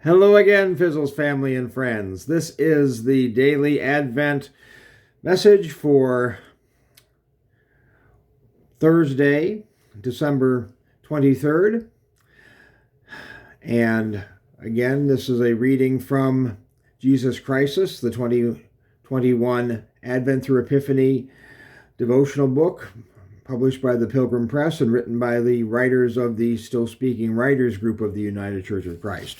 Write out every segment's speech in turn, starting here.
Hello again, Fizzles family and friends. This is the daily Advent message for Thursday, December 23rd. And again, this is a reading from Jesus Crisis, the 2021 Advent through Epiphany devotional book, published by the Pilgrim Press and written by the writers of the Still Speaking Writers Group of the United Church of Christ.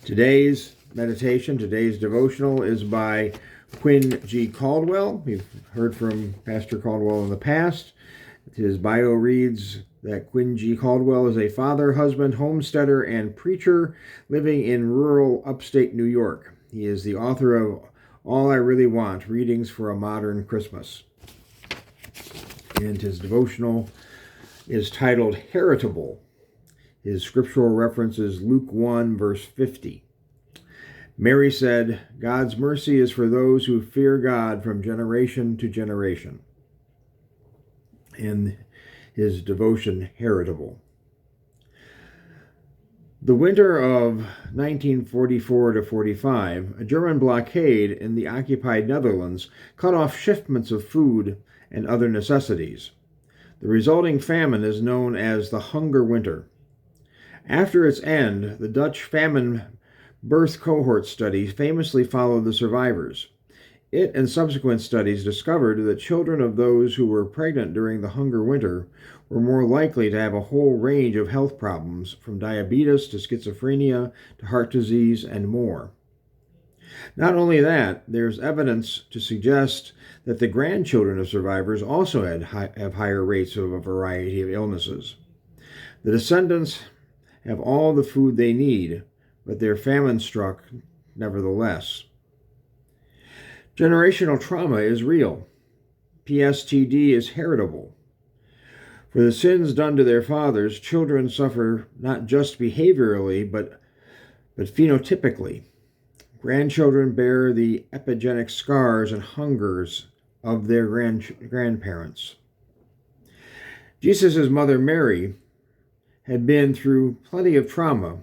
Today's meditation, today's devotional is by Quinn G. Caldwell. We've heard from Pastor Caldwell in the past. His bio reads that Quinn G. Caldwell is a father, husband, homesteader, and preacher living in rural upstate New York. He is the author of All I Really Want, Readings for a Modern Christmas. And his devotional is titled Heritable. His scriptural reference is Luke 1, verse 50. Mary said, God's mercy is for those who fear God from generation to generation. And his devotion, Heritable. The winter of 1944 to 45, a German blockade in the occupied Netherlands cut off shipments of food and other necessities. The resulting famine is known as the Hunger Winter. After its end, the Dutch famine birth cohort study famously followed the survivors. It and subsequent studies discovered that children of those who were pregnant during the Hunger Winter were more likely to have a whole range of health problems, from diabetes to schizophrenia to heart disease and more. Not only that, there's evidence to suggest that the grandchildren of survivors also have higher rates of a variety of illnesses. The descendants have all the food they need, but they're famine-struck nevertheless. Generational trauma is real. PSTD is heritable. For the sins done to their fathers, children suffer not just behaviorally, but phenotypically. Grandchildren bear the epigenetic scars and hungers of their grandparents. Jesus' mother Mary had been through plenty of trauma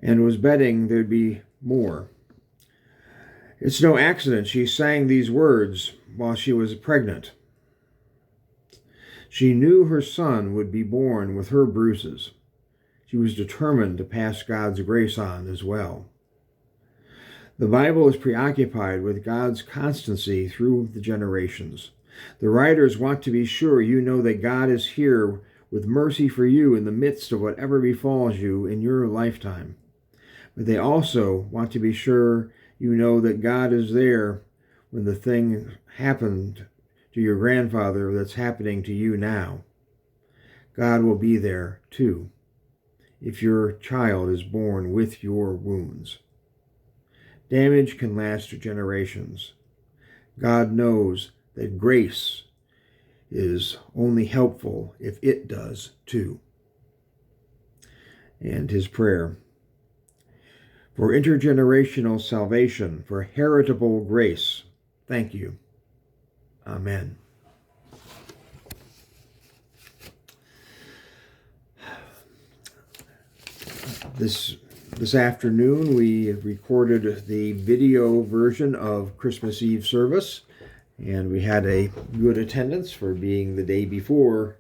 and was betting there'd be more. It's no accident she sang these words while she was pregnant. She knew her son would be born with her bruises. She was determined to pass God's grace on as well. The Bible is preoccupied with God's constancy through the generations. The writers want to be sure you know that God is here with mercy for you in the midst of whatever befalls you in your lifetime. But they also want to be sure you know that God is there when the thing happened to your grandfather that's happening to you now. God will be there too, if your child is born with your wounds. Damage can last generations. God knows that grace is only helpful if it does too. And his prayer: for intergenerational salvation, for heritable grace, thank you. Amen. This afternoon, we recorded the video version of Christmas Eve service, and we had a good attendance for being the day before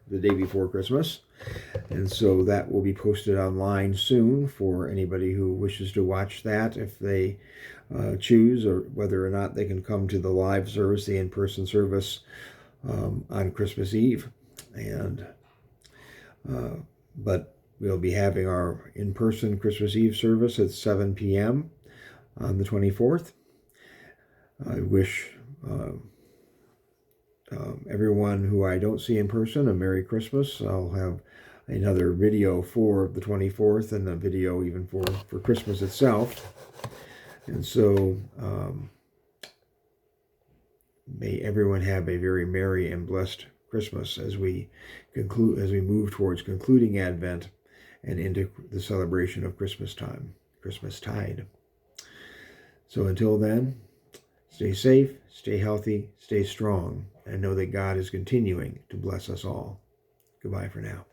Christmas. And so that will be posted online soon for anybody who wishes to watch that, if they choose, or whether or not they can come to the live service, the in-person service on Christmas Eve. And but we'll be having our in-person Christmas Eve service at 7 p.m. on the 24th. I wish everyone who I don't see in person a Merry Christmas. I'll have another video for the 24th and a video even for Christmas itself. And so may everyone have a very merry and blessed Christmas as we move towards concluding Advent and into the celebration of Christmastide. So until then, stay safe, stay healthy, stay strong, and know that God is continuing to bless us all. Goodbye for now.